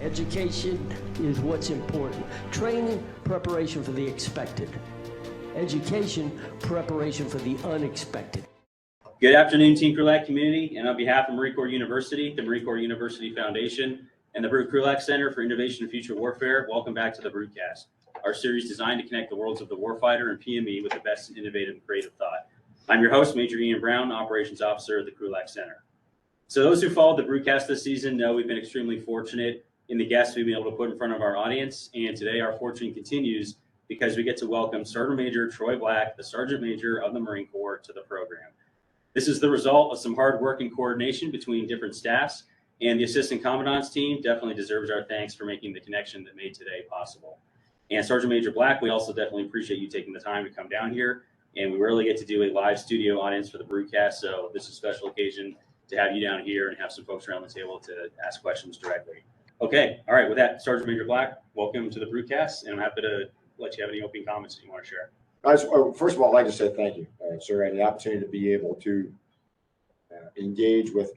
Education is what's important. Training, preparation for the expected. Education, preparation for the unexpected. Good afternoon, Team Krulak community, and on behalf of Marine Corps University, the Marine Corps University Foundation, and the Krulak Center for Innovation and Future Warfare, welcome back to the Broadcast, our series designed to connect the worlds of the warfighter and PME with the best in innovative and creative thought. I'm your host, Major Ian Brown, Operations Officer at the Krulak Center. So those who followed the broadcast this season know we've been extremely fortunate in the guests we've been able to put in front of our audience, and today our fortune continues because we get to welcome SgtMaj Troy Black, the Sergeant Major of the Marine Corps, to the program. This is the result of some hard work and coordination between different staffs, and the Assistant Commandant's team definitely deserves our thanks for making the connection that made today possible. And Sergeant Major Black, we also definitely appreciate you taking the time to come down here, and we rarely get to do a live studio audience for the broadcast, so this is a special occasion to have you down here and have some folks around the table to ask questions directly. Okay, all right, with that, Sergeant Major Black, welcome to the broadcast, and I'm happy to let you have any opening comments that you want to share. First of all, I'd like to say thank you, sir, and the opportunity to be able to engage with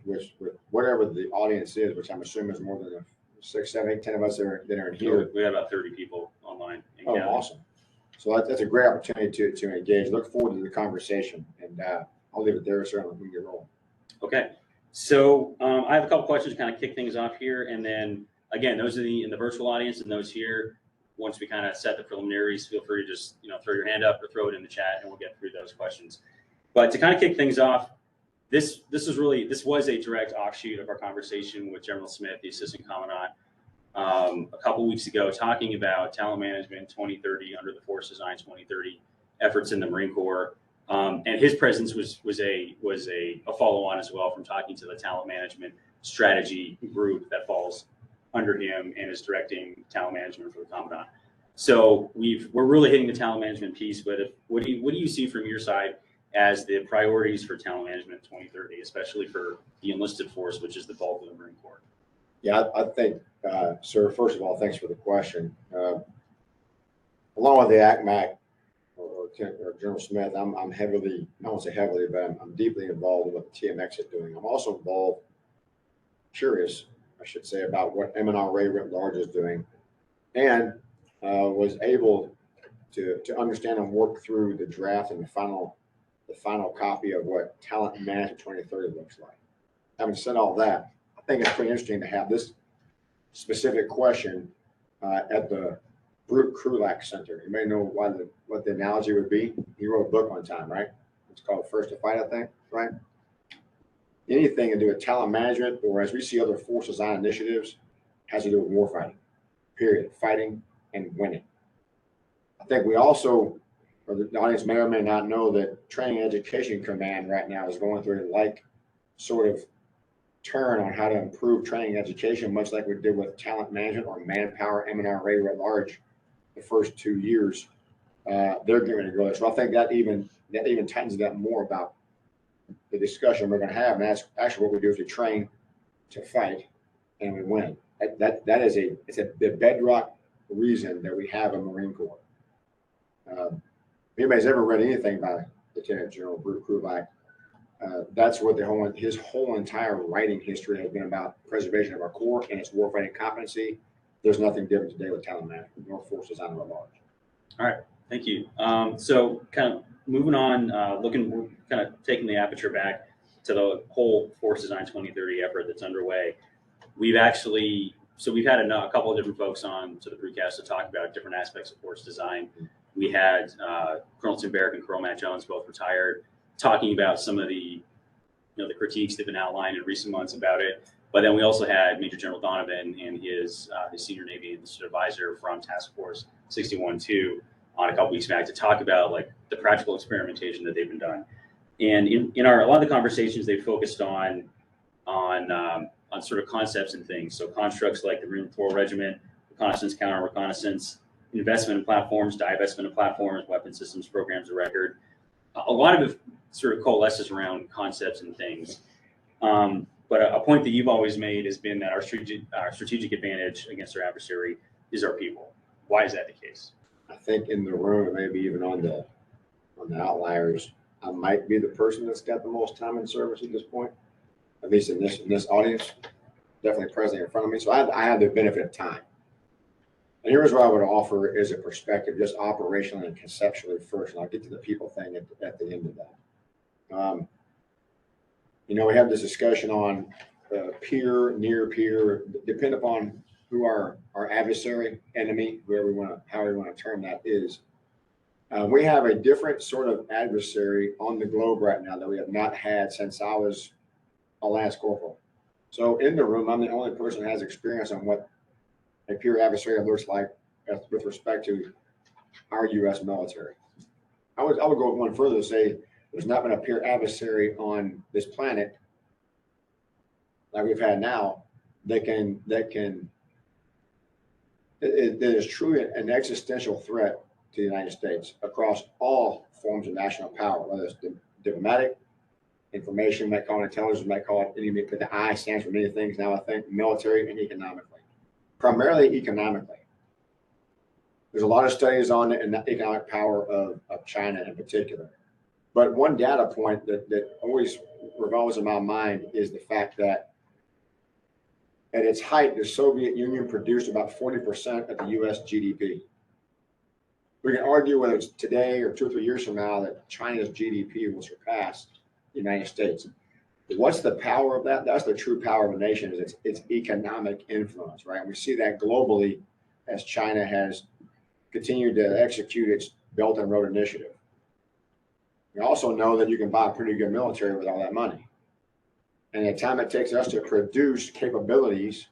whatever the audience is, which I'm assuming is more than 6, 7, 8, 10 of us that are in here. We have about 30 people online. Oh, awesome. So that's a great opportunity to engage. Look forward to the conversation, and I'll leave it there, sir, and we can get rolling. Okay, so I have a couple questions to kind of kick things off here, and then again, those in the virtual audience and those here, once we kind of set the preliminaries, feel free to just throw your hand up or throw it in the chat, and we'll get through those questions. But to kind of kick things off, this was a direct offshoot of our conversation with General Smith, the Assistant Commandant, a couple weeks ago, talking about talent management 2030 under the Force Design 2030 efforts in the Marine Corps. And his presence was a follow-on as well from talking to the talent management strategy group that falls under him and is directing talent management for the Commandant. So we're really hitting the talent management piece, but what do you see from your side as the priorities for talent management 2030, especially for the enlisted force, which is the bulk of the Marine Corps? Yeah, I think, sir, first of all, thanks for the question. Along with the ACMAC or General Smith, I'm heavily, I won't say heavily, but I'm deeply involved in what the TMX is doing. I'm also involved, curious, I should say, about what MNRA writ large is doing, and was able to understand and work through the draft and the final copy of what Talent Management 2030 looks like. Having said all that, I think it's pretty interesting to have this specific question at the Krulak Center. You may know what the analogy would be. He wrote a book one time, right? It's called First to Fight, I think, right? Anything to do with talent management, or as we see other force design initiatives, has to do with warfighting, period. Fighting and winning. I think we also, or the audience may or may not know, that Training Education Command right now is going through a sort of turn on how to improve training education, much like we did with talent management or manpower, MNRA at large the first 2 years. They're going to go there. So I think that even tightens it up more about the discussion we're going to have, and that's actually what we do is we train to fight and we win. That is the bedrock reason that we have a Marine Corps. If anybody's ever read anything by Lieutenant General Krulak, that's what his whole entire writing history has been about: preservation of our Corps and its warfighting competency. There's nothing different today with talent management nor force design at large. All right, thank you. So kind of moving on, kind of taking the aperture back to the whole Force Design 2030 effort that's underway. We've had a couple of different folks on to the broadcast to talk about different aspects of force design. We had Colonel Tim Barrick and Colonel Matt Jones, both retired, talking about some of the critiques that have been outlined in recent months about it. But then we also had Major General Donovan and his senior Navy Enlisted advisor from Task Force 61-2 on a couple weeks back to talk about the practical experimentation that they've been done. And in a lot of the conversations, they focused on sort of concepts and things. So constructs like the Marine Patrol Regiment, reconnaissance, counter reconnaissance, investment in platforms, divestment of platforms, weapon systems, programs of record. A lot of it sort of coalesces around concepts and things. But a point that you've always made has been that our strategic advantage against our adversary is our people. Why is that the case? I think in the room, maybe even on the outliers, I might be the person that's got the most time in service at this point, at least in this audience. definitely presently in front of me. So I have the benefit of time. And here's what I would offer as a perspective, just operationally and conceptually first, and I'll get to the people thing at the end of that. We have this discussion on peer, near peer, depend upon who our adversary, enemy, however we want to term that is. We have a different sort of adversary on the globe right now that we have not had since I was a lance corporal. So in the room, I'm the only person that has experience on what a peer adversary looks like with respect to our U.S. military. I would go one further to say there's not been a peer adversary on this planet like we've had now that is truly an existential threat to the United States across all forms of national power, whether it's diplomatic, information, might call it intelligence, might call it anything, but the I stands for many things now, I think, military and economically. Primarily economically. There's a lot of studies on the economic power of China in particular. But one data point that always revolves in my mind is the fact that at its height, the Soviet Union produced about 40% of the US GDP. We can argue whether it's today or 2 or 3 years from now that China's GDP will surpass the United States. What's the power of that? That's the true power of a nation, is its economic influence, right? And we see that globally as China has continued to execute its Belt and Road Initiative. We also know that you can buy a pretty good military with all that money. And the time it takes us to produce capabilities,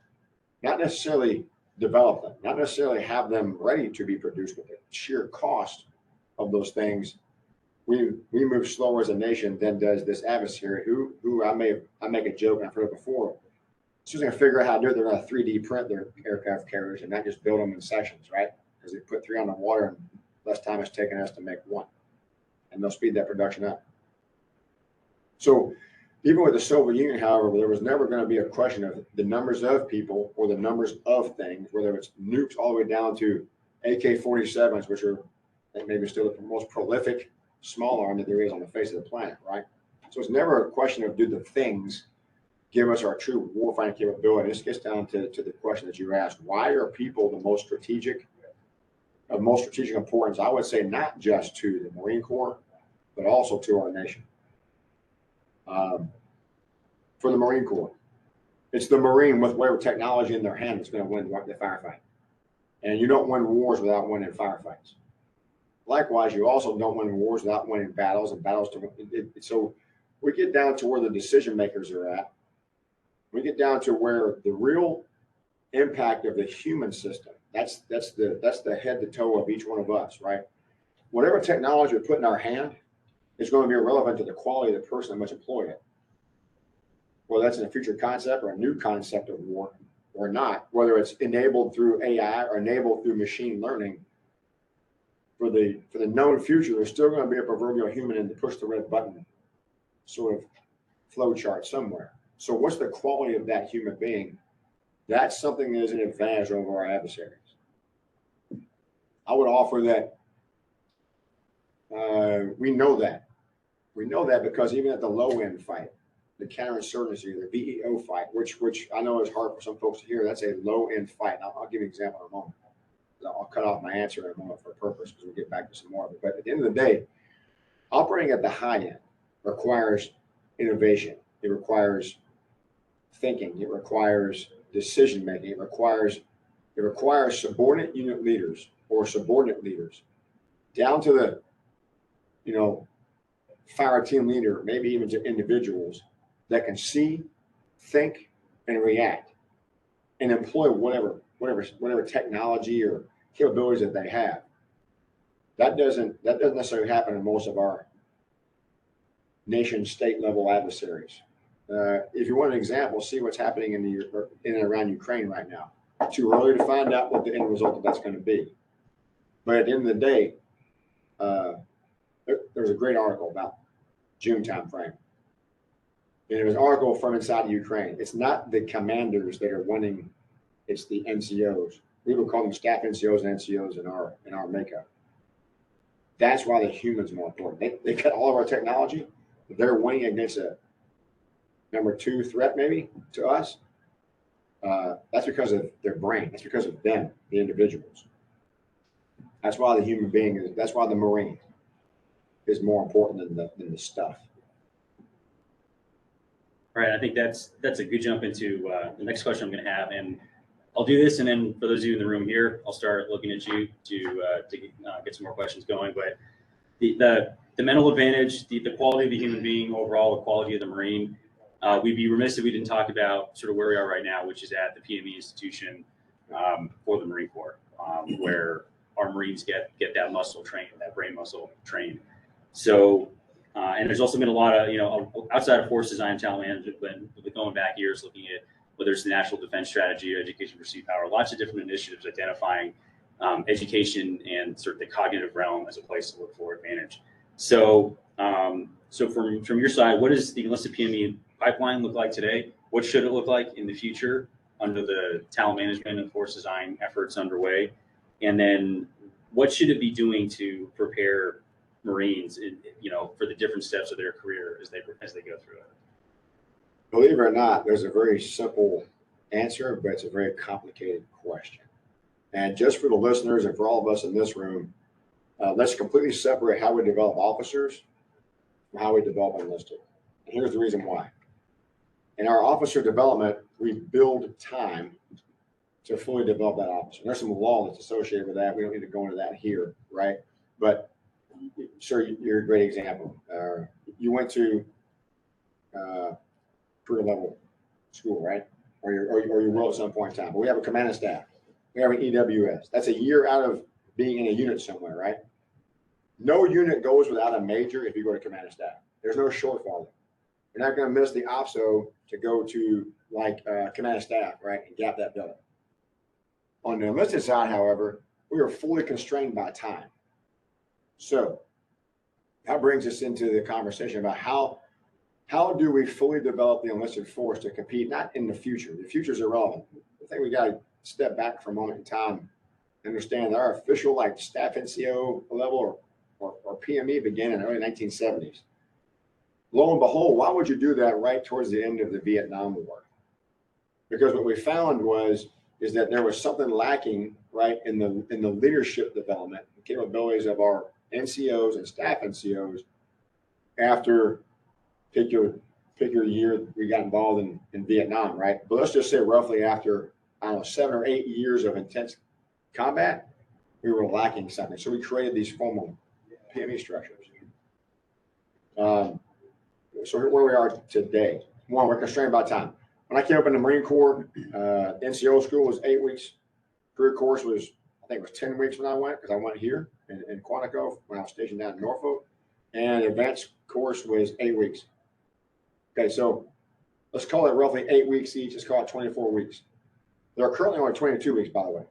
not necessarily develop them, not necessarily have them ready to be produced, but the sheer cost of those things, we move slower as a nation than does this adversary, who I make a joke, and I've heard it before. As soon as they figure out how to do it, they're going to 3D print their aircraft carriers and not just build them in sections, right? Because they put 3 on the water and less time it's taken us to make 1. And they'll speed that production up. So even with the Soviet Union, however, there was never going to be a question of the numbers of people or the numbers of things, whether it's nukes all the way down to AK-47s, which are maybe still the most prolific small arm that there is on the face of the planet, right? So it's never a question of do the things give us our true warfighting capability. This gets down to the question that you asked. Why are people the most strategic, of most strategic importance? I would say not just to the Marine Corps, but also to our nation. For the Marine Corps, it's the Marine with whatever technology in their hand that's going to win the firefight. And you don't win wars without winning firefights. Likewise, you also don't win wars without winning battles and battles to win. So we get down to where the decision makers are at. We get down to where the real impact of the human system, that's the head to toe of each one of us, right? Whatever technology we put in our hand is going to be irrelevant to the quality of the person that must employ it. Whether that's in a future concept or a new concept of war or not, whether it's enabled through AI or enabled through machine learning, for the known future, there's still going to be a proverbial human in the push the red button sort of flow chart somewhere. So what's the quality of that human being? That's something that is an advantage over our adversaries. I would offer that we know that. We know that because even at the low end fight, the counterinsurgency, the VEO fight, which I know is hard for some folks to hear, that's a low end fight. I'll give you an example in a moment. I'll cut off my answer in a moment for a purpose because we'll get back to some more of it. But at the end of the day, operating at the high end requires innovation. It requires thinking. It requires decision making. It requires subordinate unit leaders or subordinate leaders down to the, fire team leader, maybe even to individuals that can see, think, and react, and employ whatever technology or capabilities that they have. That doesn't necessarily happen in most of our nation state level adversaries. If you want an example, see what's happening in and around Ukraine right now. Too early to find out what the end result of that's going to be. But at the end of the day, there was a great article about June timeframe. And it was an article from inside Ukraine. It's not the commanders that are winning, it's the NCOs. We would call them staff NCOs and NCOs in our makeup. That's why the human's more important. They got all of our technology, but they're winning against a number 2 threat maybe to us. That's because of their brain. That's because of them, the individuals. That's why the human being is, that's why the Marine is more important than the stuff. All right, I think that's a good jump into the next question I'm going to have, and I'll do this, and then for those of you in the room here, I'll start looking at you to get some more questions going. But the mental advantage, the quality of the human being overall, the quality of the Marine. We'd be remiss if we didn't talk about sort of where we are right now, which is at the PME institution for the Marine Corps, where our Marines get that muscle trained, that brain muscle trained. So, and there's also been a lot of, outside of force design, talent management, but going back years, looking at whether it's the national defense strategy or education for sea power, lots of different initiatives identifying education and sort of the cognitive realm as a place to look for advantage. So, so from your side, what does the enlisted PME pipeline look like today? What should it look like in the future under the talent management and force design efforts underway? And then what should it be doing to prepare Marines, for the different steps of their career as they go through it? Believe it or not, there's a very simple answer, but it's a very complicated question. And just for the listeners and for all of us in this room, let's completely separate how we develop officers from how we develop enlisted. And here's the reason why. In our officer development, we build time to fully develop that officer. There's some law that's associated with that. We don't need to go into that here, right? But sir, you're a great example. You went to career level school, right? Or you will at some point in time. But we have a command and staff. We have an EWS. That's a year out of being in a unit somewhere, right? No unit goes without a major if you go to command and staff. There's no shortfall. You're not going to miss the OPSO to go to command and staff, right, and gap that building. On the enlisted side, however, we are fully constrained by time. So that brings us into the conversation about how do we fully develop the enlisted force to compete, not in the future. The future is irrelevant. I think we got to step back for a moment in time and understand that our official staff NCO level or PME began in the early 1970s. Lo and behold, why would you do that right towards the end of the Vietnam War? Because what we found is that there was something lacking, right, in the leadership development, the capabilities of our NCOs and staff NCOs after pick your year we got involved in Vietnam, right? But let's just say roughly after, 7 or 8 years of intense combat, we were lacking something. So we created these formal PME structures. So where we are today, one, we're constrained by time. When I came up in the Marine Corps, NCO school was 8 weeks. Career course was, I think it was 10 weeks when I went, because I went here in Quantico when I was stationed down in Norfolk. And advanced course was 8 weeks. Okay, so let's call it roughly 8 weeks each. Let's call it 24 weeks. There are currently only 22 weeks, by the way.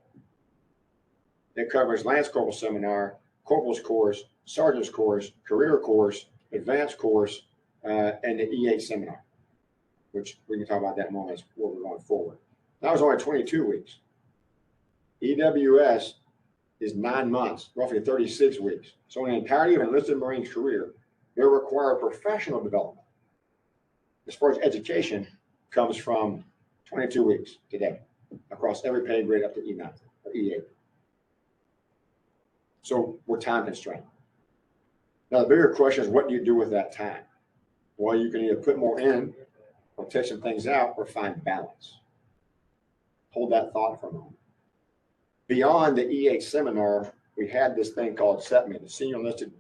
It covers Lance Corporal Seminar, Corporal's Course, Sergeant's Course, Career Course, Advanced Course, and the E8 Seminar, which we can talk about that in a moment as we're going forward. That was only 22 weeks. EWS is 9 months, roughly 36 weeks. So in the entirety of an enlisted Marine's career, they require professional development. As far as education comes from 22 weeks today across every pay grade up to E9 or E8. So we're time constrained. Now the bigger question is, what do you do with that time? Well, you can either put more in or take some things out or find balance. Hold that thought for a moment. Beyond the E8 seminar, we had this thing called SgtMaj, the Senior Enlisted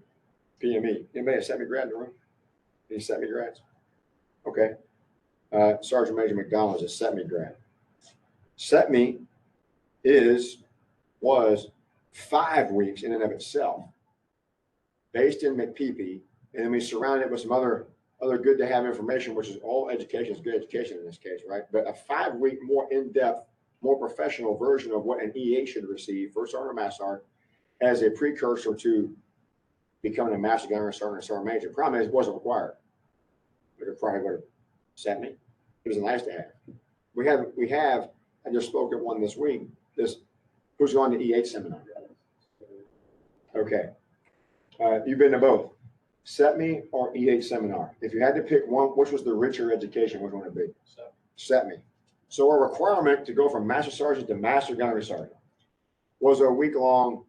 PME. Anybody a SgtMaj grad in the room? Any SgtMaj grads? Okay. Sergeant Major McDonald is a SgtMaj grad. SgtMaj was 5 weeks in and of itself, based in McPeepee, and then we surrounded it with some other good to have information, which is all education is good education in this case, right? But a 5 week more in-depth, more professional version of what an EA should receive, First Sergeant or Master Sergeant, as a precursor to becoming a Master Gunner, Sergeant, or Sergeant Major. Problem is, it wasn't required. But it probably would have sent me. It was nice to have. We have. I just spoke at one this week. Who's on the E8 seminar? Okay. You've been to both, SgtMaj or E8 seminar. If you had to pick one, which was the richer education, which one would it be? SgtMaj. So our requirement to go from master sergeant to master gunnery sergeant was a week-long,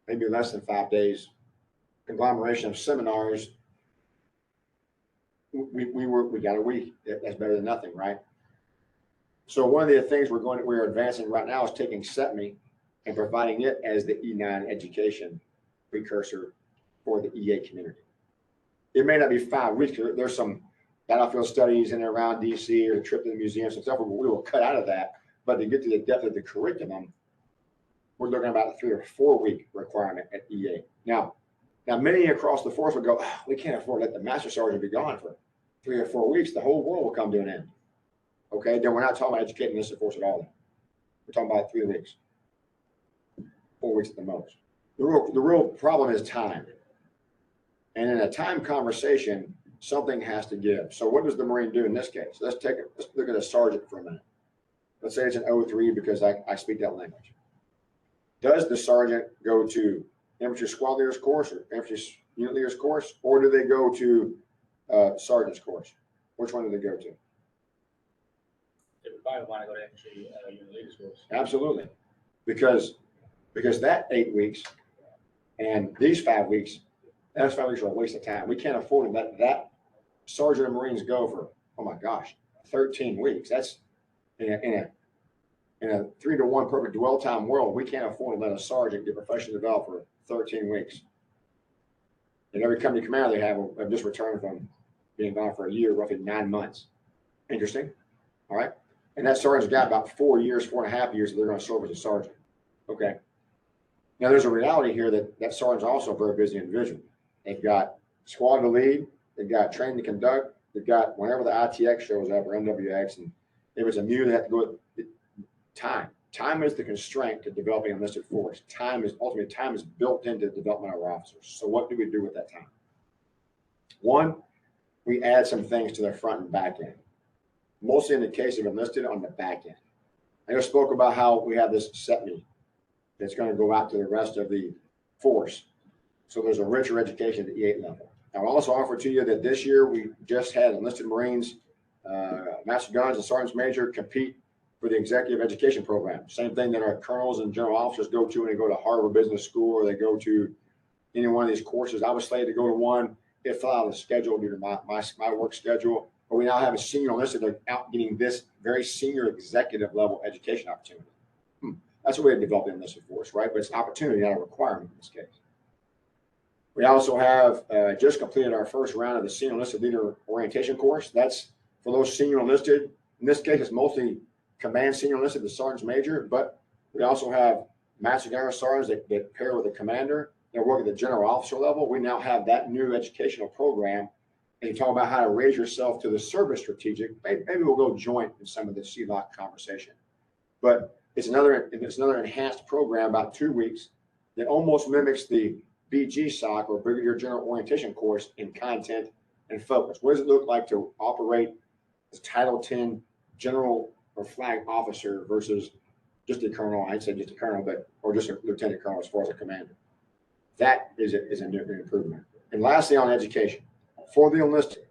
maybe less than 5 days, conglomeration of seminars. We got a week. That's better than nothing, right? So one of the things we're advancing right now is taking SgtMaj and providing it as the E9 education precursor for the EA community. It may not be 5 weeks. There's some battlefield studies in and around DC or a trip to the museums and stuff. We will cut out of that. But to get to the depth of the curriculum, we're looking about a 3 or 4 week requirement at EA. Now many across the force would go, oh, we can't afford to let the master sergeant be gone for 3 or 4 weeks. The whole world will come to an end. Okay, then we're not talking about educating this force at all. We're talking about 3 weeks, 4 weeks at the most. The real problem is time. And in a time conversation, something has to give. So what does the Marine do in this case? Let's look at a sergeant for a minute. Let's say it's an 03 because I speak that language. Does the sergeant go to infantry squad leaders course or infantry unit leaders course, or do they go to sergeant's course? Which one do they go to? They would probably want to go to infantry unit leaders course. Absolutely, because that 8 weeks and these 5 weeks, those 5 weeks are a waste of time. We can't afford to let that sergeant of Marines go for, oh my gosh, 13 weeks. That's in a 3-to-1 perfect dwell time world. We can't afford to let a sergeant get professionally developed for 13 weeks. And every company commander they have just returned from being gone for a year, roughly 9 months. Interesting. All right. And that sergeant's got about 4 years, 4.5 years that they're going to serve as a sergeant. Okay. Now there's a reality here that sergeant's also a very busy individual. They've got squad to lead, they've got training to conduct, they've got whenever the ITX shows up or MWX, and if it's a MU, they have to go with time. Time is the constraint to developing an enlisted force. Time is built into the development of our officers. So what do we do with that time? One, we add some things to the front and back end. Mostly in the case of enlisted on the back end. I just spoke about how we have this SgtMaj that's going to go out to the rest of the force. So there's a richer education at the E8 level. I'll also offer to you that this year we just had enlisted Marines, Master Guns and Sergeants Major compete for the executive education program. Same thing that our colonels and general officers go to when they go to Harvard Business School or they go to any one of these courses. I was slated to go to one. It fell out of the schedule due to my work schedule. But we now have a senior enlisted that are out getting this very senior executive level education opportunity. That's a way to develop the enlisted force, right? But it's an opportunity, not a requirement in this case. We also have just completed our first round of the senior enlisted leader orientation course. That's for those senior enlisted. In this case, it's mostly command senior enlisted, the sergeant's major, but we also have master gunnery sergeants that pair with the commander. They work at the general officer level. We now have that new educational program. And you talk about how to raise yourself to the service strategic. Maybe we'll go joint in some of the CLOC conversation. But it's another enhanced program, about 2 weeks, that almost mimics the BG SOC or Brigadier General Orientation course in content and focus. What does it look like to operate as Title 10 general or flag officer versus just a colonel? I'd say just a colonel, or just a lieutenant colonel as far as a commander. That is a new improvement. And lastly, on education. For the enlisted,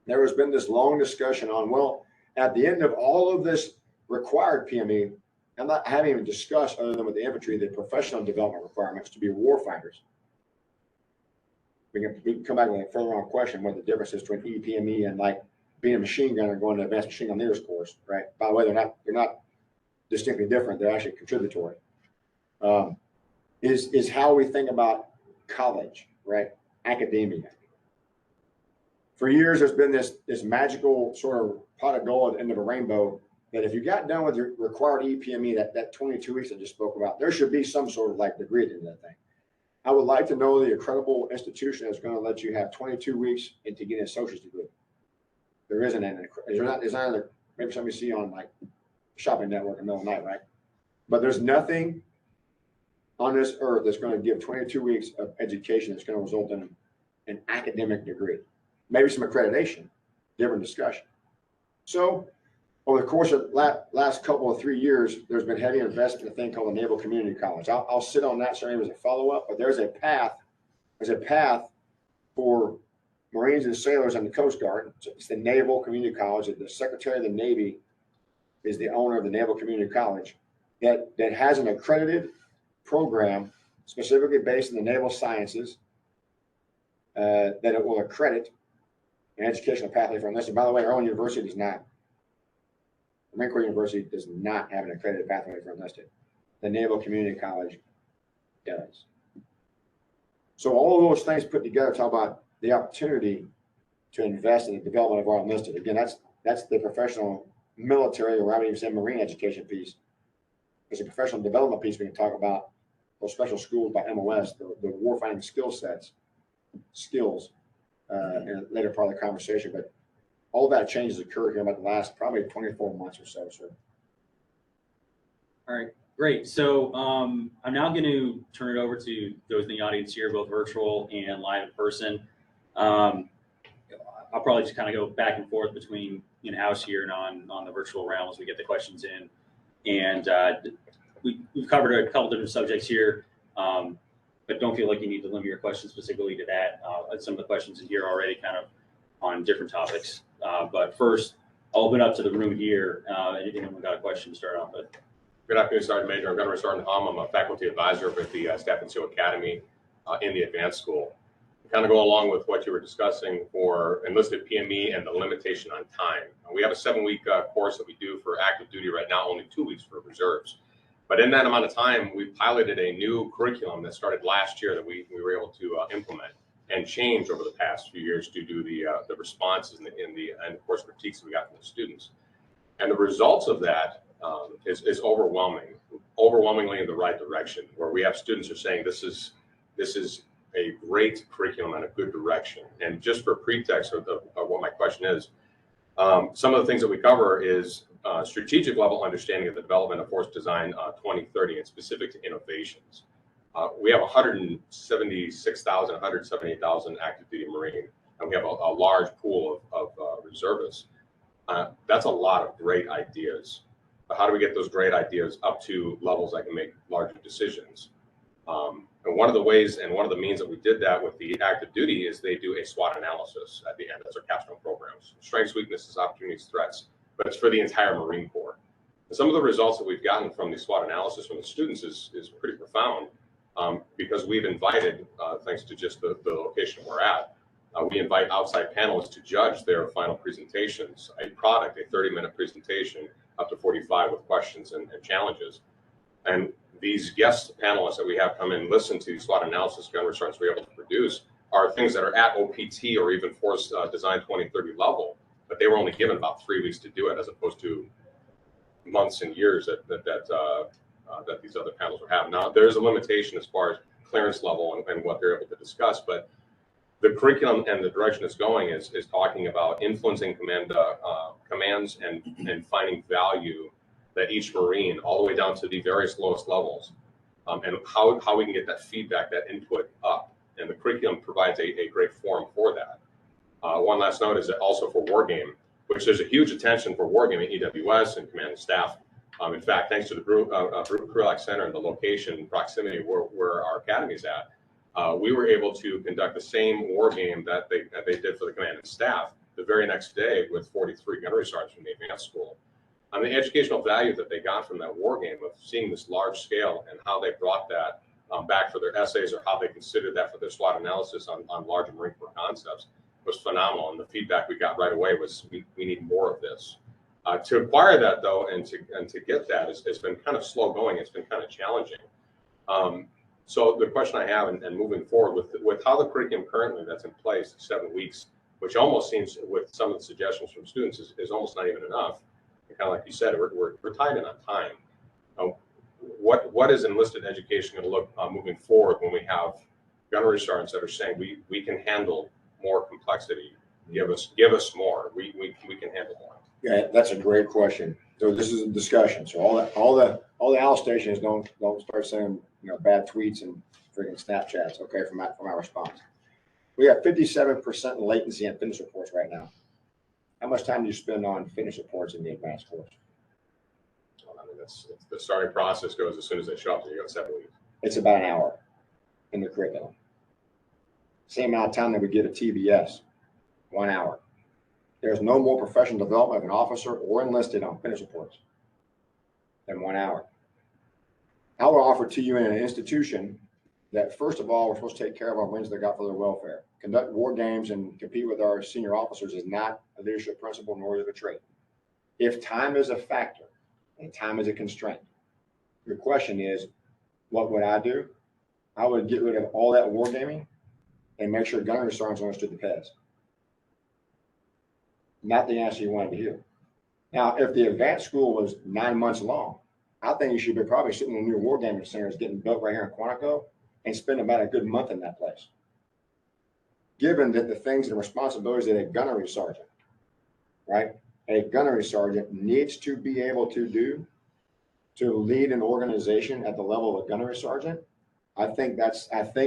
there has been this long discussion on, well, at the end of all of this required PME, I haven't even discussed, other than with the infantry, the professional development requirements to be warfighters. We can come back with a further on question what the difference is between EPME and like being a machine gunner and going to advanced machine gun leaders course, right? By the way, they're not distinctly different. They're actually contributory. Is how we think about college, right? Academia. For years, there's been this magical sort of pot of gold at the end of a rainbow that if you got done with your required EPME, that 22 weeks I just spoke about, there should be some sort of like degree at the end of that thing. I would like to know the credible institution that's going to let you have 22 weeks and to get an associate's degree. There isn't any. There's not maybe something you see on like shopping network in the middle of the night, right? But there's nothing on this earth that's going to give 22 weeks of education that's going to result in an academic degree. Maybe some accreditation, different discussion. So over the course of last couple of 3 years, there's been heavy investment in a thing called the Naval Community College. I'll sit on that certainly as a follow-up, but there's a path for Marines and sailors and the Coast Guard. It's the Naval Community College. The Secretary of the Navy is the owner of the Naval Community College that has an accredited program specifically based in the naval sciences that it will accredit an educational pathway for enlisted. By the way, our own university does not. The Marine Corps University does not have an accredited pathway for enlisted. The Naval Community College does. So all of those things put together talk about the opportunity to invest in the development of our enlisted. Again, that's the professional military, or I would even say Marine education piece. There's a professional development piece we can talk about those special schools by MOS, the warfighting skills, in a later part of the conversation. But all that changes occurred here about the last probably 24 months or so, sir. All right, great. So I'm now going to turn it over to those in the audience here, both virtual and live in person. I'll probably just kind of go back and forth between in-house here and on the virtual realm as we get the questions in. And we've covered a couple different subjects here, but don't feel like you need to limit your questions specifically to that. Some of the questions in here are already kind of on different topics. But first, I'll open up to the room here. Anyone got a question to start off with? Good afternoon, Sergeant Major. I'm Gunnery Sergeant Hum. I'm a faculty advisor with the Staff and SEAL Academy in the Advanced School. To kind of go along with what you were discussing for enlisted PME and the limitation on time. We have a 7-week course that we do for active duty right now, only 2 weeks for reserves. But in that amount of time, we piloted a new curriculum that started last year that we were able to implement and change over the past few years to do the responses and the course critiques that we got from the students. And the results of that is overwhelmingly in the right direction, where we have students who are saying this is a great curriculum and a good direction. And just for pretext of what my question is, some of the things that we cover is strategic level understanding of the development of Force Design 2030 and specific to innovations. We have 176,000, 178,000 active duty Marine, and we have a large pool of reservists. That's a lot of great ideas. But how do we get those great ideas up to levels that can make larger decisions? And one of the ways and one of the means that we did that with the active duty is they do a SWOT analysis at the end. That's our capstone programs. Strengths, weaknesses, opportunities, threats, but it's for the entire Marine Corps. And some of the results that we've gotten from the SWOT analysis from the students is pretty profound because we've invited, thanks to just the location we're at, we invite outside panelists to judge their final presentations, a 30-minute presentation, up to 45 with questions and challenges. And these guest panelists that we have come in and listen to SWOT analysis gunnery sergeants we're able to produce are things that are at OPT or even Force Design 2030 level, but they were only given about 3 weeks to do it as opposed to months and years that these other panels were having. Now, there's a limitation as far as clearance level and what they're able to discuss, but the curriculum and the direction it's going is talking about influencing commands and finding value that each Marine, all the way down to the various lowest levels, and how we can get that feedback, that input up. And the curriculum provides a great forum for that. One last note is that also for war game, which there's a huge attention for war game at EWS and command and staff. In fact, thanks to the Krulak Center and the location proximity where our academy is at, we were able to conduct the same war game that they did for the command and staff the very next day with 43 gunnery sergeants from the advanced school. The educational value that they got from that war game of seeing this large scale and how they brought that back for their essays or how they considered that for their SWOT analysis on larger Marine Corps concepts was phenomenal. And the feedback we got right away was we need more of this. To acquire that though, and to get that, it's been kind of slow going. It's been kind of challenging. So the question I have, and moving forward with how the curriculum currently that's in place, 7 weeks, which almost seems with some of the suggestions from students is almost not even enough. And kind of like you said, we're tied in on time. What is enlisted education going to look moving forward when we have gunnery sergeants that are saying we can handle more complexity? Give us more. We can handle more. Yeah, that's a great question. So this is a discussion. So all the AL stations don't start saying bad tweets and freaking Snapchats. Okay, from our response. We have 57% latency in fitness reports right now. How much time do you spend on fitness reports in the advanced course? Well, I mean, the starting process goes as soon as they show up. So you got 7 weeks. It's about an hour in the curriculum. Same amount of time that we get a TBS. 1 hour. There's no more professional development of an officer or enlisted on fitness reports than 1 hour. I will offer to you in an institution that, first of all, we're supposed to take care of our Marines that got for their welfare. Conduct war games and compete with our senior officers is not a leadership principle, nor is it a trait. If time is a factor and time is a constraint, your question is, what would I do? I would get rid of all that wargaming and make sure gunnery sergeants understood the PES. Not the answer you wanted to hear. Now, if the advanced school was 9 months long, I think you should be probably sitting in the new wargaming centers getting built right here in Quantico and spend about a good month in that place. Given that the things and responsibilities that a gunnery sergeant, right? A gunnery sergeant needs to be able to do to lead an organization at the level of a gunnery sergeant, I think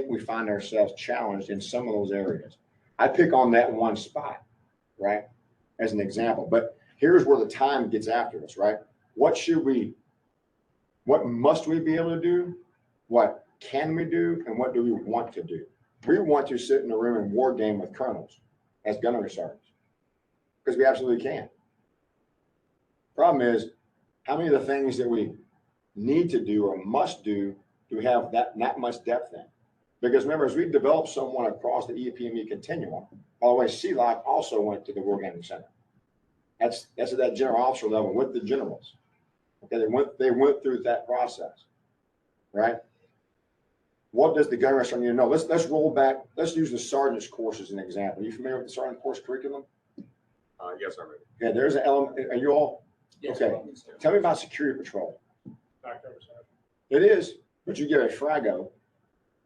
we find ourselves challenged in some of those areas. I pick on that one spot, right, as an example. But here's where the time gets after us, right? What must we be able to do? What can we do? And what do we want to do? We want to sit in a room and war game with colonels as gunnery sergeants because we absolutely can. Problem is, how many of the things that we need to do or must do we have that not much depth in? Because remember, as we develop someone across the EPME continuum, by the way, CLOC also went to the Wargaming Center. That's at that general officer level with the generals. Okay, they went through that process, right? What does the gunnery sergeant need to know? Let's roll back. Let's use the sergeant's course as an example. Are you familiar with the sergeant course curriculum? Yes, I'm ready. Okay, there's an element. Are you all? Yes, Okay. well, it's- Tell me about security patrol. October 7th. It is, but you get a frago,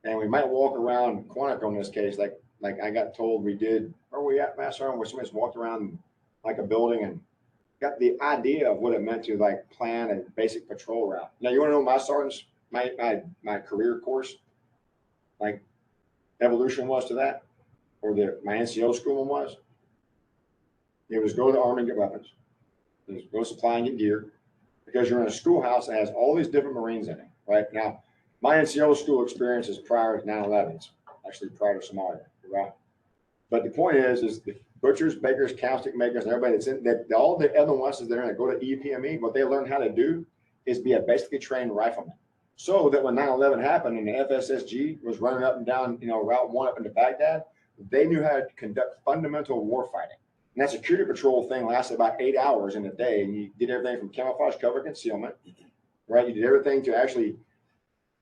and we might walk around Quantico in this case, like I got told we did. Where were we at, Mass Sergeant, where somebody's walked around like a building and got the idea of what it meant to like plan a basic patrol route. Now you want to know my sergeant's my career course, like evolution was to that, or my NCO school one was. It was go to the Army and get weapons. It was go supply and get gear, because you're in a schoolhouse that has all these different Marines in it. Right now, my NCO school experience is prior to 9/11s, actually prior to Somalia, right? But the point is the butchers, bakers, cowstick makers, and everybody that's in that, all the other ones that are that go to EPME, what they learn how to do is be a basically trained rifleman. So that when 9/11 happened and the FSSG was running up and down, Route 1 up into Baghdad, they knew how to conduct fundamental war fighting. And that security patrol thing lasted about 8 hours in a day, and you did everything from camouflage, cover, concealment, right? You did everything to actually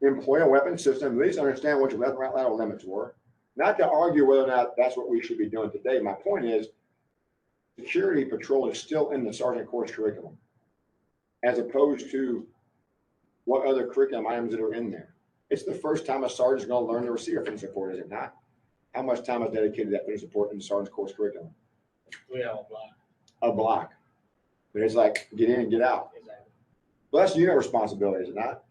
employ a weapon system, at least understand what your lateral limits were. Not to argue whether or not that's what we should be doing today. My point is, security patrol is still in the sergeant course curriculum, as opposed to what other curriculum items that are in there. It's the first time a sergeant's going to learn to receive a fitness report, is it not? How much time is dedicated to that fitness report in the sergeant's course curriculum? We have a block. A block. But it's like get in and get out. Exactly. Well, that's unit responsibility, is it not?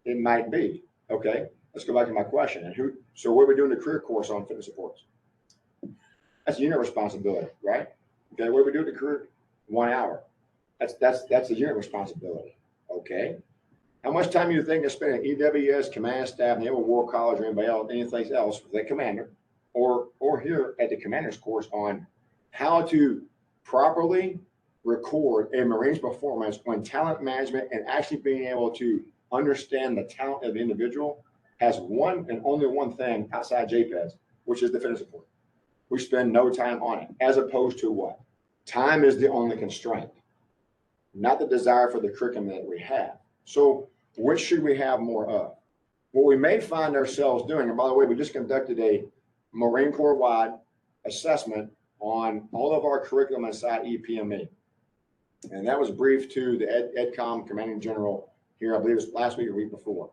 It might be. Okay, let's go back to my question. So what are we doing the career course on fitness reports? That's unit responsibility, right? Okay, what are we doing the career? 1 hour. That's the unit responsibility. Okay. How much time do you think they spend at EWS, command staff, Naval War College, or anything else with a commander, or here at the commander's course on how to properly record a Marine's performance on talent management and actually being able to understand the talent of the individual has one and only one thing outside JPEGs, which is the fitness report. We spend no time on it, as opposed to what? Time is the only constraint, not the desire for the curriculum that we have. So which should we have more of? What we may find ourselves doing, and by the way, we just conducted a Marine Corps-wide assessment on all of our curriculum inside EPME. And that was briefed to the EdCom Commanding General here, I believe it was last week or week before.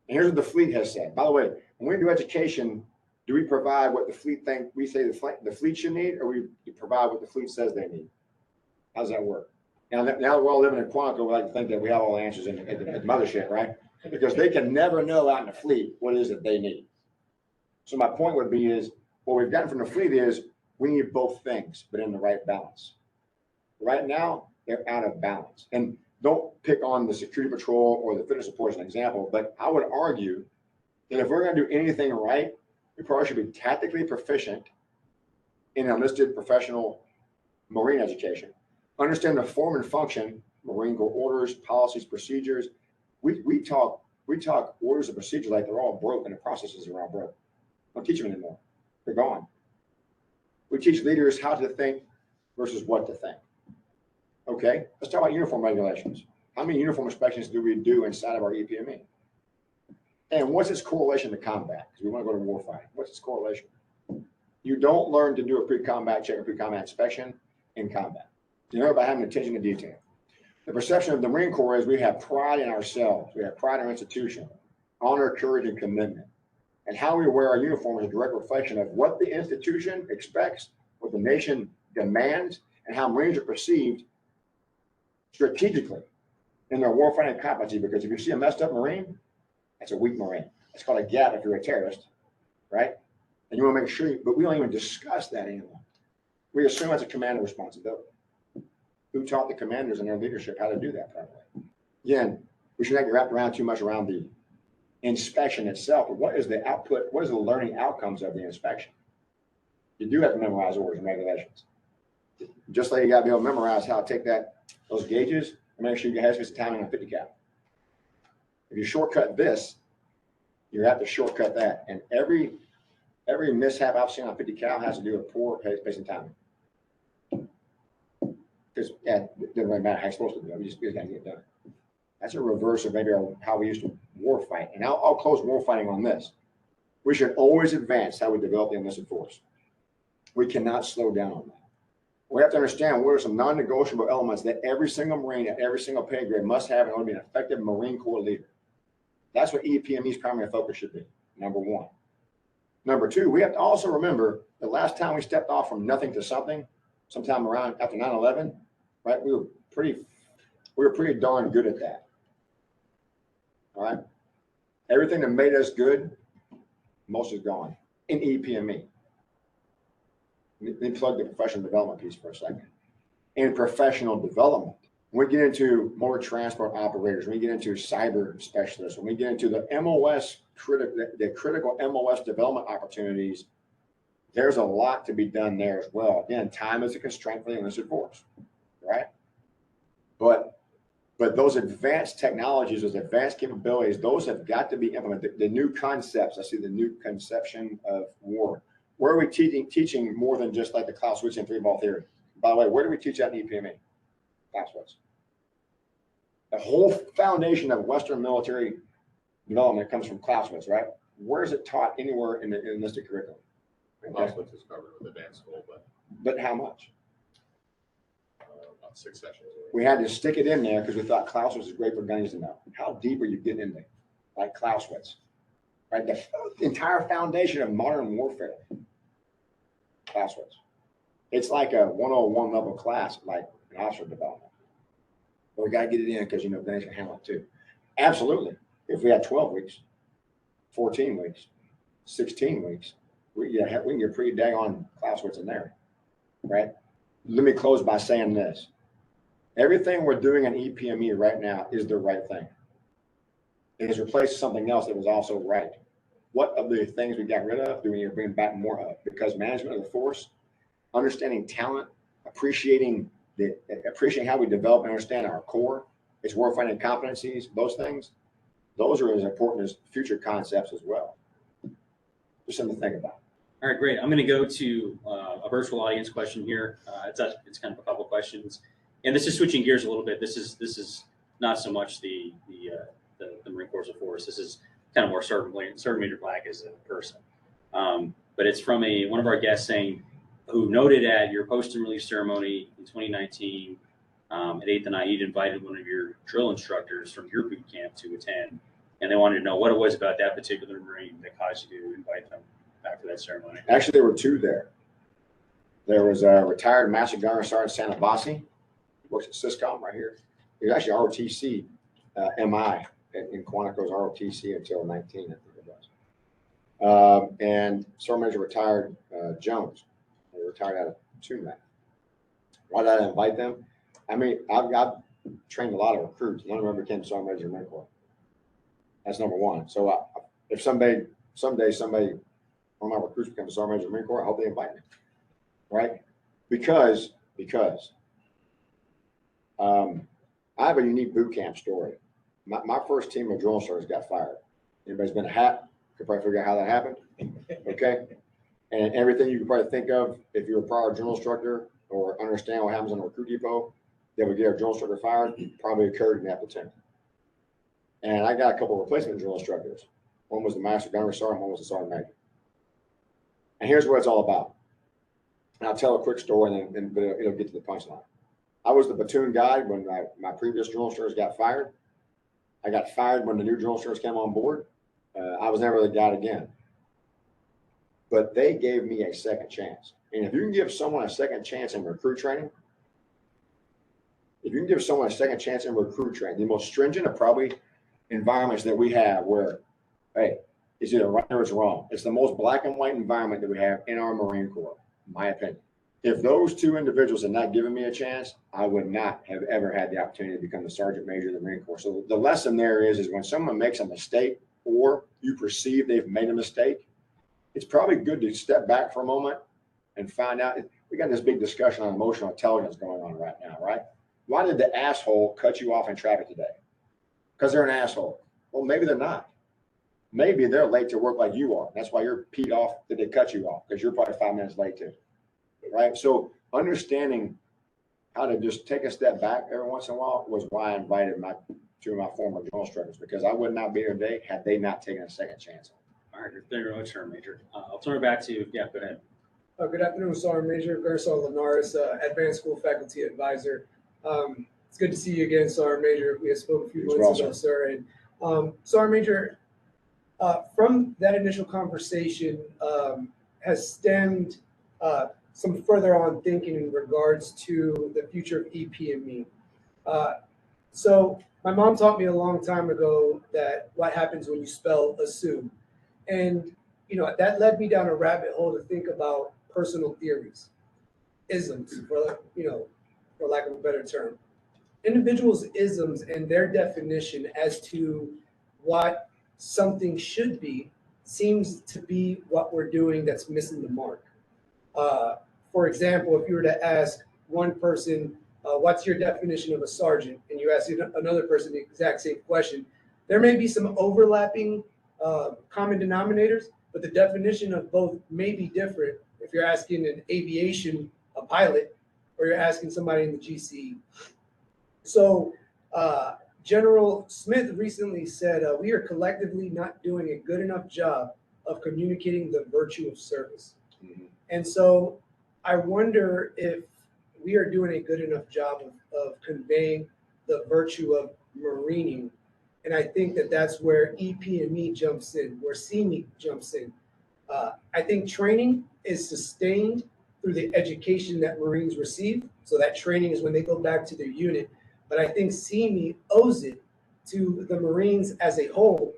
And here's what the fleet has said. By the way, when we do education, do we provide what the fleet we say the fleet should need, or we provide what the fleet says they need? How does that work? Now that we're all living in Quantico, we like to think that we have all the answers at the mothership, right? Because they can never know out in the fleet what it is that they need. So my point would be is, what we've gotten from the fleet is we need both things, but in the right balance. Right now, they're out of balance. And don't pick on the security patrol or the fitness report as an example, but I would argue that if we're going to do anything right, we probably should be tactically proficient in enlisted professional Marine education. Understand the form and function, Marine Corps orders, policies, procedures. We talk orders and procedures like they're all broke and the processes are all broke. Don't teach them anymore. They're gone. We teach leaders how to think versus what to think. Okay, let's talk about uniform regulations. How many uniform inspections do we do inside of our EPME? And what's its correlation to combat? Because we want to go to war fighting. What's its correlation? You don't learn to do a pre-combat check or pre-combat inspection in combat. You know about having attention to detail. The perception of the Marine Corps is we have pride in ourselves. We have pride in our institution, honor, courage, and commitment. And how we wear our uniform is a direct reflection of what the institution expects, what the nation demands, and how Marines are perceived strategically in their warfighting competency. Because if you see a messed up Marine, that's a weak Marine. It's called a gap if you're a terrorist, right? And you want to make sure, but we don't even discuss that anymore. We assume that's a commander responsibility. Who taught the commanders and their leadership how to do that properly? Again, we should not get wrapped around too much around the inspection itself, but what is the output, what is the learning outcomes of the inspection? You do have to memorize orders and regulations. Just like you got to be able to memorize how to take those gauges and make sure you have the timing on 50 cal. If you shortcut this, you have to shortcut that. And every mishap I've seen on 50 cal has to do with poor pace and timing. Because it doesn't really matter how it's supposed to do. We just got to get it done. That's a reverse of maybe how we used to war fight. And I'll close war fighting on this. We should always advance how we develop the enlisted force. We cannot slow down on that. We have to understand what are some non-negotiable elements that every single Marine at every single pay grade must have in order to be an effective Marine Corps leader. That's what EPME's primary focus should be, number one. Number two, we have to also remember the last time we stepped off from nothing to something, sometime around after 9/11, right? We were pretty darn good at that. All right. Everything that made us good, most is gone in EPME. Let me plug the professional development piece for a second. In professional development, when we get into motor transport operators, when we get into cyber specialists, when we get into the MOS, the critical MOS development opportunities, there's a lot to be done there as well. Again, time is a constraint for the enlisted force, right? But those advanced technologies, those advanced capabilities, those have got to be implemented. The new concepts, I see the new conception of war. Where are we teaching more than just like the Clausewitz and three-ball theory? By the way, where do we teach that in EPME? Clausewitz. The whole foundation of Western military development comes from Clausewitz, right? Where is it taught anywhere in the enlisted curriculum? Clausewitz is covered with advanced school, But how much? About 6 sessions. We had to stick it in there because we thought Clausewitz is great for gunners to know. How deep are you getting in there? Like Clausewitz, right? The entire foundation of modern warfare. Clausewitz. It's like a 101 level class, like an officer development. But we got to get it in because, gunners can handle it too. Absolutely. If we had 12 weeks, 14 weeks, 16 weeks, we can get pretty dang on Clausewitz in there, right? Let me close by saying this. Everything we're doing in EPME right now is the right thing. It has replaced something else that was also right. What of the things we got rid of do we need to bring back more of? Because management of the force, understanding talent, appreciating how we develop and understand our core, its warfighting competencies, those things, those are as important as future concepts as well. Just something to think about. All right, great. I'm going to go to a virtual audience question here. It's kind of a couple questions, and this is switching gears a little bit. This is not so much the Marine Corps of Force. This is kind of more Sergeant Major Black as a person. But it's from one of our guests who noted at your post and release ceremony in 2019 at 8th and I, you'd invited one of your drill instructors from your boot camp to attend, and they wanted to know what it was about that particular Marine that caused you to invite them back to that ceremony. Actually, there were two there. There was a retired Master Gunner Sergeant Sanabasi, works at Syscom right here. He was actually ROTC MI in Quantico's ROTC until 19, I think it was. And Sergeant Major retired Jones. He retired out of Tumac. Why did I invite them? I mean, I've trained a lot of recruits. None of them became Sergeant Major Marine Corps. That's number one. So if someday one of my recruits becomes a Sergeant Major Marine Corps, I hope they invite me. right? Because I have a unique boot camp story. My first team of drill instructors got fired. Anybody's been a hat, could probably figure out how that happened. Okay. And everything you could probably think of, if you're a prior drill instructor or understand what happens on a recruit depot, that would get a drill instructor fired, probably occurred in that platoon. And I got a couple of replacement drill instructors. One was the master gunnery sergeant, one was the sergeant major. And here's what it's all about. And I'll tell a quick story, and then but it'll get to the punchline. I was the platoon guy when my previous drill instructors got fired. I got fired when the new drill instructors came on board. I was never the guy again. But they gave me a second chance. And if you can give someone a second chance in recruit training, the most stringent of probably environments that we have where, hey, it's either right or it's wrong. It's the most black and white environment that we have in our Marine Corps, in my opinion. If those two individuals had not given me a chance, I would not have ever had the opportunity to become the sergeant major of the Marine Corps. So the lesson there is when someone makes a mistake or you perceive they've made a mistake, it's probably good to step back for a moment and find out. We got this big discussion on emotional intelligence going on right now, right? Why did the asshole cut you off in traffic today? Because they're an asshole. Well, maybe they're not. Maybe they're late to work like you are. That's why you're peed off that they cut you off, because you're probably 5 minutes late too. Right? So understanding how to just take a step back every once in a while was why I invited two of my former drill instructors, because I would not be here today had they not taken a second chance. All right, thank you very much, Sergeant Major. I'll turn it back to you. Yeah, go ahead. Good afternoon, Sergeant Major. Garcon Linares, Advanced School Faculty Advisor. It's good to see you again, Sergeant Major. We had spoke a few months ago, sir. And Sergeant Major, from that initial conversation has stemmed some further on thinking in regards to the future of EP&Me. So my mom taught me a long time ago that what happens when you spell assume. And, you know, that led me down a rabbit hole to think about personal theories, isms, for lack of a better term. Individuals' isms and their definition as to what something should be seems to be what we're doing that's missing the mark. For example, if you were to ask one person, what's your definition of a sergeant? And you ask another person the exact same question, there may be some overlapping common denominators, but the definition of both may be different if you're asking an aviation, a pilot, or you're asking somebody in the GCE. So General Smith recently said, we are collectively not doing a good enough job of communicating the virtue of service. Mm-hmm. And so I wonder if we are doing a good enough job of conveying the virtue of marining. And I think that that's where EP&Me jumps in, where CME jumps in. I think training is sustained through the education that Marines receive. So that training is when they go back to their unit. But I think CME owes it to the Marines as a whole,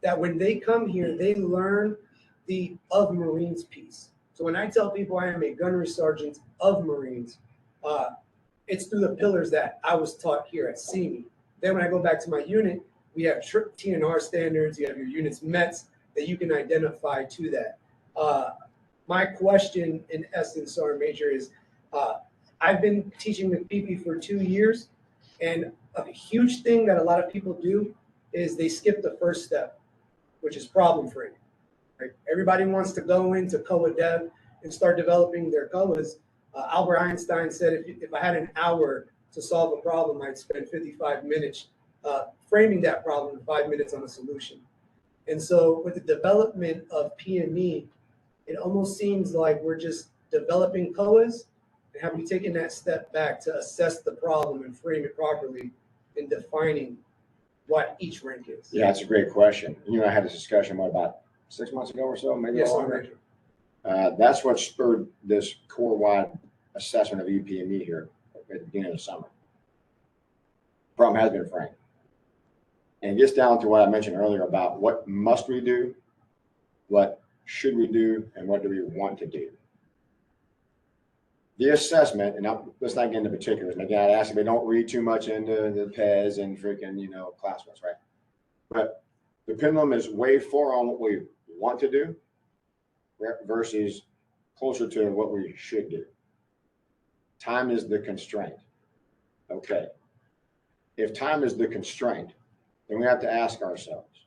that when they come here, they learn the of Marines piece. So when I tell people I am a gunnery sergeant of Marines, it's through the pillars that I was taught here at CME. Then when I go back to my unit, we have TNR standards, you have your unit's METs that you can identify to that. My question in essence, Sergeant Major, is I've been teaching with PP for 2 years, and a huge thing that a lot of people do is they skip the first step, which is problem framing. Right? Everybody wants to go into COA Dev and start developing their COAs. Albert Einstein said if I had an hour to solve a problem, I'd spend 55 minutes framing that problem and 5 minutes on a solution. And so with the development of P&E, it almost seems like we're just developing COAs and have we taken that step back to assess the problem and frame it properly in defining what each rank is. Yeah, that's a great question. You know, I had this discussion about 6 months ago or so, maybe longer. That's what spurred this Corps-wide assessment of EP&E here at the beginning of the summer. Problem has been framed. And it gets down to what I mentioned earlier about what must we do, what should we do, and what do we want to do. The assessment, and let's not get into particulars. And again, I ask if they don't read too much into the PES and freaking, class ones, right? But the pendulum is way far on what we want to do versus closer to what we should do. Time is the constraint. Okay. If time is the constraint, then we have to ask ourselves,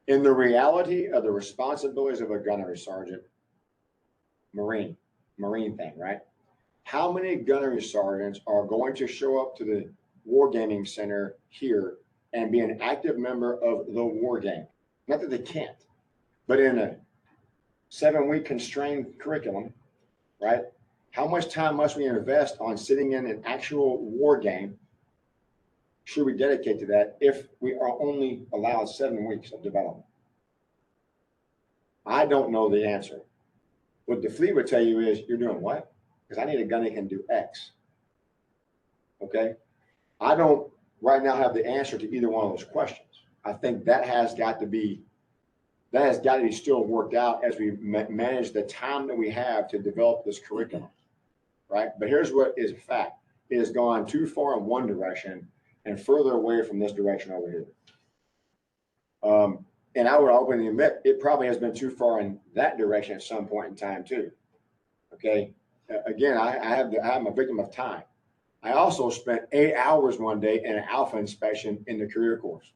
in the reality of the responsibilities of a gunnery sergeant, Marine thing, right? How many gunnery sergeants are going to show up to the wargaming center here and be an active member of the war game? Not that they can't, but in a 7-week constrained curriculum, right? How much time must we invest on sitting in an actual war game? Should we dedicate to that if we are only allowed 7 weeks of development? I don't know the answer. What the fleet would tell you is, you're doing what? Because I need a gun that can do X. Okay? I don't right now have the answer to either one of those questions. I think that has got to be still worked out as we manage the time that we have to develop this curriculum, right? But here's what is a fact. It has gone too far in one direction and further away from this direction over here. And I would openly admit it probably has been too far in that direction at some point in time too. Okay. Again, I'm a victim of time. I also spent 8 hours one day in an alpha inspection in the career course.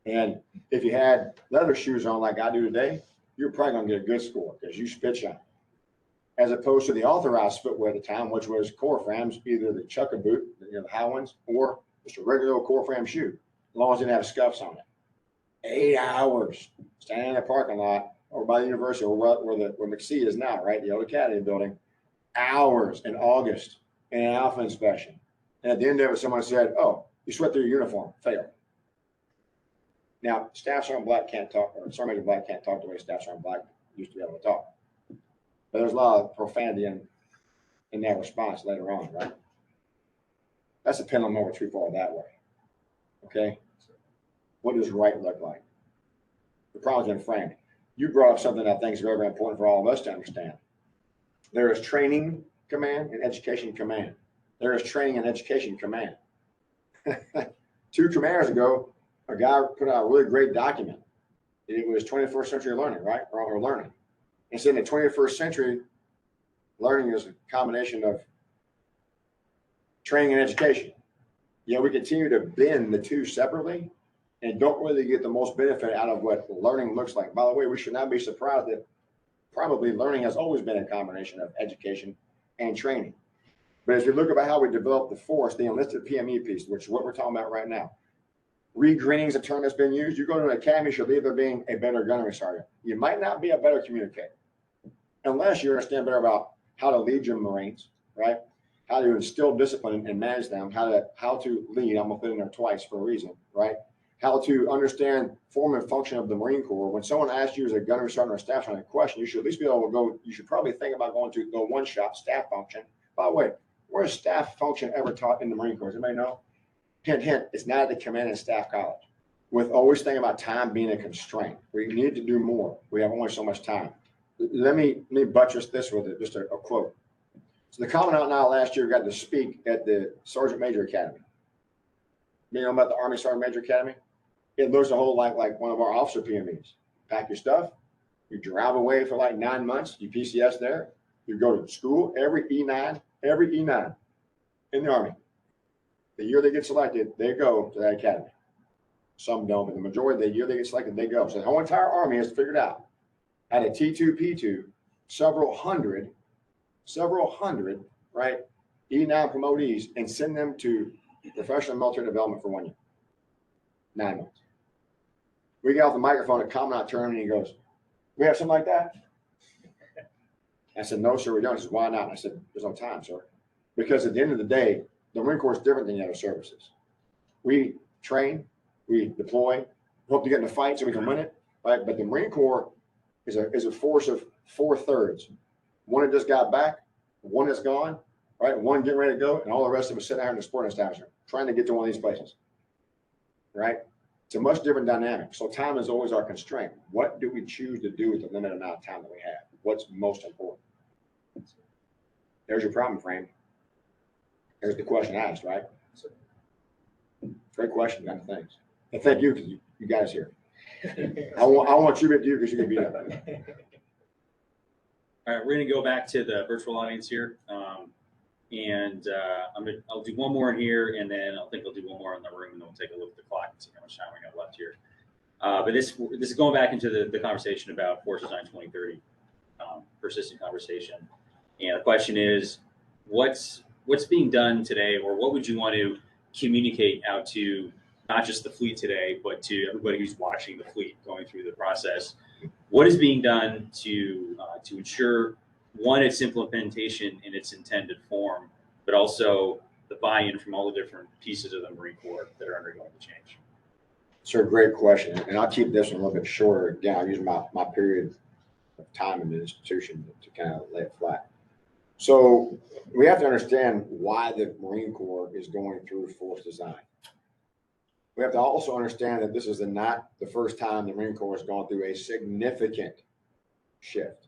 And if you had leather shoes on like I do today, you're probably going to get a good score because you spit shine. As opposed to the authorized footwear at the time, which was core frames, either the Chukka boot, the high ones, or just a regular old core frame shoe, as long as it didn't have scuffs on it. 8 hours standing in the parking lot or by the university or where McSee is now, right? The old academy building. Hours in August in an alpha inspection. And at the end of it, someone said, "Oh, you sweat through your uniform, failed." Now, Staff Sergeant Black can't talk, or Sergeant Major Black can't talk the way Staff Sergeant Black used to be able to talk. But there's a lot of profanity in that response later on, right? That's a pendulum over too far that way. Okay? What does right look like? The problem's in framing. You brought up something I think is very, very important for all of us to understand. There is training command and education command. There is training and education command. 2 commanders ago, a guy put out a really great document. It was 21st century learning, right? Or learning. And so in the 21st century, learning is a combination of training and education. Yeah, we continue to bend the two separately and don't really get the most benefit out of what learning looks like. By the way, we should not be surprised that probably learning has always been a combination of education and training. But as we look about how we develop the force, the enlisted PME piece, which is what we're talking about right now, regreening is a term that's been used. You go to an academy, you should leave there being a better gunnery sergeant. You might not be a better communicator unless you understand better about how to lead your Marines, right? How to instill discipline and manage them, how to lead. I'm gonna put it in there twice for a reason, right? How to understand form and function of the Marine Corps. When someone asks you as a gunnery sergeant or staff sergeant a question, you should at least be able to go, you should probably think about going to the one-shot staff function. By the way, where is staff function ever taught in the Marine Corps? Does anybody know? Hint, hint, it's not at the Command and Staff College. With always thinking about time being a constraint. We need to do more. We have only so much time. Let me buttress this with it, just a quote. So the Commandant now last year got to speak at the Sergeant Major Academy. You know about the Army Sergeant Major Academy? It looks a whole lot like one of our officer PMEs. Pack your stuff, you drive away for like 9 months, you PCS there, you go to school, every E9 in the Army. The year they get selected, they go to that academy. Some don't, but the majority of the year they get selected, they go. So the whole entire Army has figured out at a T2, P2, several hundred, right, E9 promotees and send them to professional military development for 1 year. 9 months. We get off the microphone at Commandant turn and he goes, "We have something like that?" I said, "No, sir, we don't." He said, "Why not?" I said, "There's no time, sir." Because at the end of the day, the Marine Corps is different than the other services. We train, we deploy, hope to get in a fight so we can win it, right? But the Marine Corps is a force of 4/3. One that just got back, one that's gone, right? One getting ready to go, and all the rest of us sitting out in the sporting establishment trying to get to one of these places, right? It's a much different dynamic. So time is always our constraint. What do we choose to do with the limited amount of time that we have? What's most important? There's your problem frame. There's the question asked, right? Great question, kind of things. And thank you, because you guys here. I want you to do because you can be up. All right, we're going to go back to the virtual audience here. I'll do one more in here, and then I think I'll do one more in the room, and then we'll take a look at the clock and see how much time we got left here. But this is going back into the conversation about Force Design 2030, persistent conversation. And the question is, what's being done today, or what would you want to communicate out to not just the fleet today, but to everybody who's watching the fleet going through the process? What is being done to ensure, one, its implementation in its intended form, but also the buy-in from all the different pieces of the Marine Corps that are undergoing the change? Sir, great question. And I'll keep this one a little bit shorter. Again, I'll use my period of time in the institution to kind of lay it flat. So we have to understand why the Marine Corps is going through force design. We have to also understand that this is not the first time the Marine Corps has gone through a significant shift.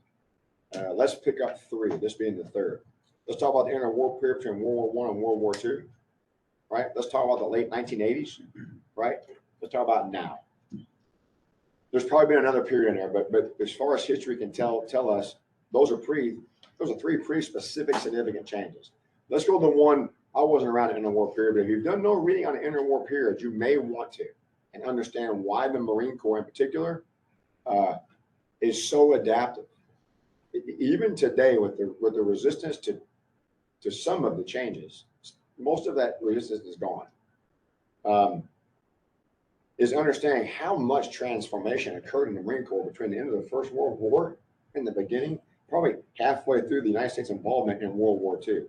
Let's pick up three, this being the third. Let's talk about the interwar period between World War I and World War II, right? Let's talk about the late 1980s, right? Let's talk about now. There's probably been another period in there, but as far as history can tell us, those are three pretty specific significant changes. Let's go to the one. I wasn't around the interwar period, but if you've done no reading on the interwar period, you may want to, and understand why the Marine Corps in particular is so adaptive. Even today, with the resistance to some of the changes, most of that resistance is gone. Is understanding how much transformation occurred in the Marine Corps between the end of the First World War and the beginning, probably halfway through the United States involvement in World War II,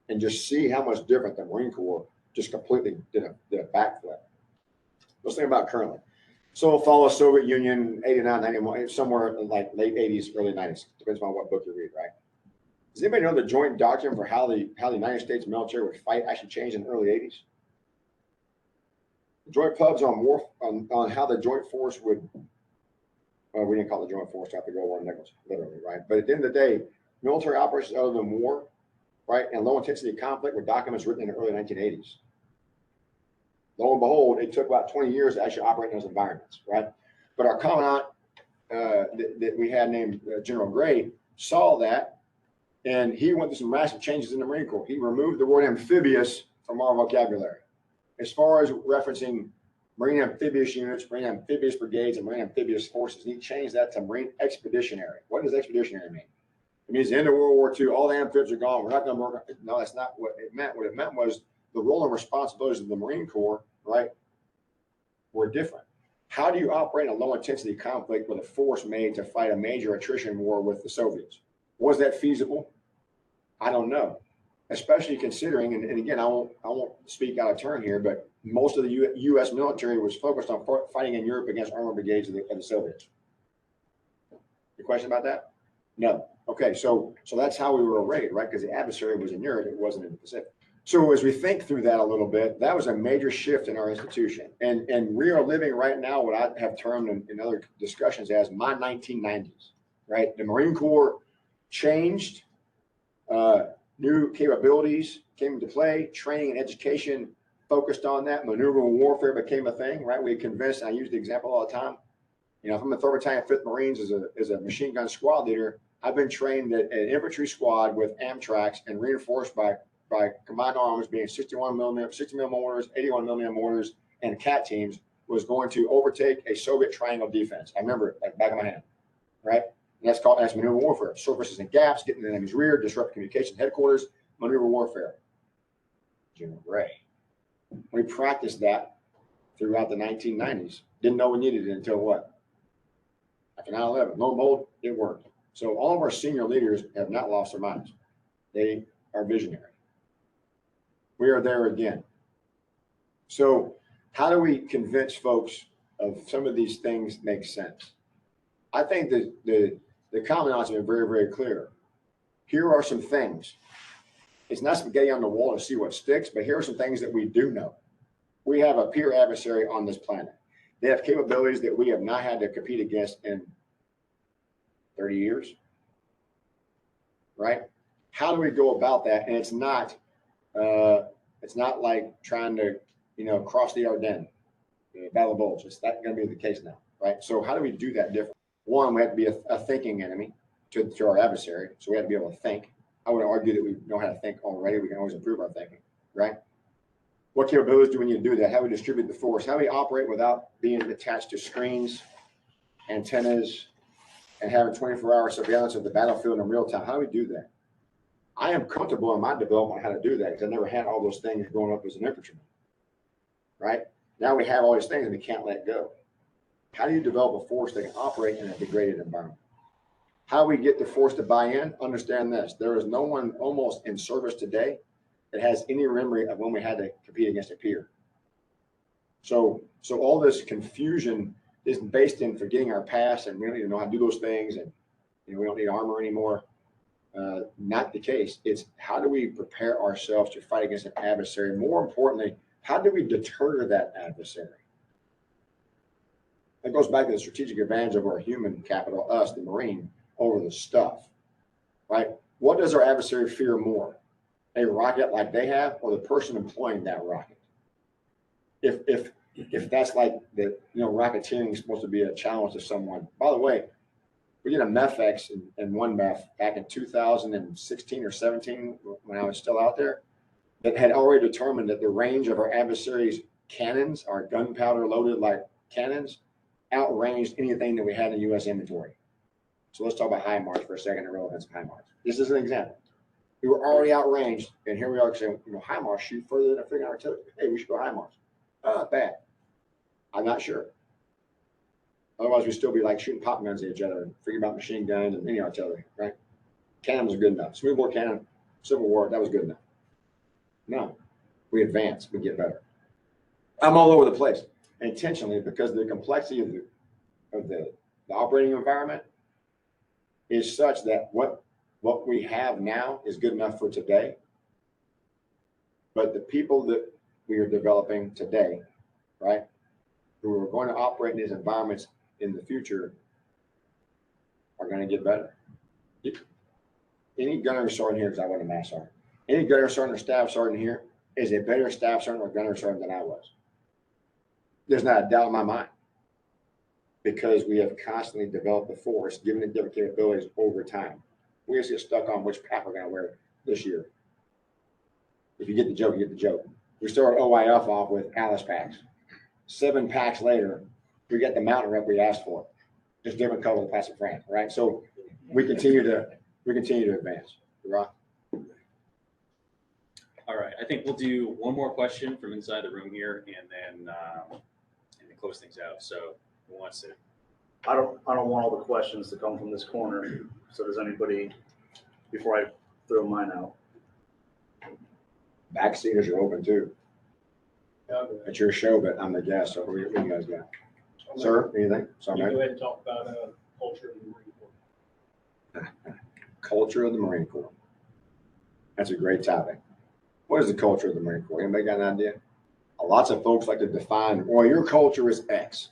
and just see how much different the Marine Corps just completely did a backflip. Let's think about currently. So follow Soviet Union, 89, 91, somewhere in like late 80s, early 90s, depends on what book you read, right? Does anybody know the joint doctrine for how the United States military would fight actually changed in the early 80s? Joint pubs on how the joint force would, we didn't call it the joint force after World War Nichols, literally, right? But at the end of the day, military operations other than war, right, and low intensity conflict were documents written in the early 1980s. Lo and behold, it took about 20 years to actually operate in those environments, right? But our commandant that we had named General Gray saw that, and he went through some massive changes in the Marine Corps. He removed the word amphibious from our vocabulary. As far as referencing Marine amphibious units, Marine amphibious brigades, and Marine amphibious forces, he changed that to Marine expeditionary. What does expeditionary mean? It means the end of World War II, all the amphibians are gone. We're not going to work. No, that's not what it meant. What it meant was the role and responsibilities of the Marine Corps, right, were different. How do you operate in a low intensity conflict with a force made to fight a major attrition war with the Soviets? Was that feasible? I don't know. Especially considering, and again, I won't speak out of turn here, but most of the U.S. military was focused on fighting in Europe against armored brigades of the Soviets. Your question about that? No. Okay, so that's how we were arrayed, right? Because the adversary was in Europe, it wasn't in the Pacific. So as we think through that a little bit, that was a major shift in our institution. And we are living right now what I have termed in other discussions as my 1990s, right? The Marine Corps changed, new capabilities came into play, training and education focused on that, maneuverable warfare became a thing, right? We convinced, I use the example all the time, you know, if I'm a 3rd Battalion, 5th Marines as a machine gun squad leader, I've been trained that an infantry squad with Amtracs and reinforced by combined arms being 61 millimeter, 60 millimeter mortars, 81 millimeter mortars, and CAT teams was going to overtake a Soviet triangle defense. I remember it like back of my hand, right? And that's maneuver warfare. Surfaces and gaps, getting in the enemy's rear, disrupt communication headquarters, maneuver warfare. General Gray. We practiced that throughout the 1990s. Didn't know we needed it until what? After 9/11. Lo and behold, it worked. So all of our senior leaders have not lost their minds. They are visionary. We are there again. So how do we convince folks of some of these things make sense? I think that the commandants have been very, very clear. Here are some things. It's not spaghetti on the wall to see what sticks, but here are some things that we do know. We have a peer adversary on this planet. They have capabilities that we have not had to compete against in 30 years, right? How do we go about that? And it's not like trying to, cross the Ardennes, Battle of Bulge. It's not going to be the case now, right? So how do we do that different? One, we have to be a thinking enemy. to our adversary. So we have to be able to think. I would argue that we know how to think already. We can always improve our thinking, right? What capabilities do we need to do that? How do we distribute the force? How do we operate without being attached to screens, antennas, and having 24-hour surveillance of the battlefield in real time? How do we do that? I am comfortable in my development on how to do that because I never had all those things growing up as an infantryman, right? Now we have all these things and we can't let go. How do you develop a force that can operate in a degraded environment? How do we get the force to buy in? Understand this. There is no one almost in service today that has any memory of when we had to compete against a peer. So all this confusion is based in forgetting our past, and we don't even know how to do those things, and we don't need armor anymore. Not the case. It's how do we prepare ourselves to fight against an adversary? More importantly, how do we deter that adversary? That goes back to the strategic advantage of our human capital, us, the Marine, over the stuff, right? What does our adversary fear more? A rocket like they have, or the person employing that rocket? If that's like the, rocketeering is supposed to be a challenge to someone. By the way, we did a MEFX and one MEF back in 2016 or 17 when I was still out there that had already determined that the range of our adversaries' cannons, our gunpowder loaded like cannons, outranged anything that we had in U.S. inventory. So let's talk about HIMARS for a second, the relevance of HIMARS. This is an example. We were already outranged, and here we are saying, HIMARS shoot further than a friggin' artillery. Hey, we should go HIMARS. Bad. I'm not sure. Otherwise, we'd still be like shooting pop guns at each other and figuring about machine guns and mini artillery, right? Cannon was good enough. Smoothbore cannon, Civil War, that was good enough. No, we advance, we get better. I'm all over the place intentionally because the complexity of the operating environment is such that what we have now is good enough for today. But the people that we are developing today, right, who are going to operate in these environments in the future are going to get better. Any gunnery sergeant here, because I wasn't a mass sergeant, any gunnery sergeant or staff sergeant here is a better staff sergeant or gunnery sergeant than I was. There's not a doubt in my mind, because we have constantly developed the force, given it different capabilities over time. We just get stuck on which pack we're going to wear this year. If you get the joke, you get the joke. We started OIF off with Alice packs. 7 packs later, we get the mountain rep we asked for, just different color of the plastic frame, right? So we continue to advance. Rock. All right, I think we'll do one more question from inside the room here, and then close things out. So who wants to? I don't want all the questions to come from this corner. So does anybody, before I throw mine out? Backseaters are open too. It's your show, but I'm the guest. So what do you guys got? Sir, anything? Sorry, you go ahead and talk about culture of the Marine Corps. Culture of the Marine Corps. That's a great topic. What is the culture of the Marine Corps? Anybody got an idea? Lots of folks like to define, well, your culture is X.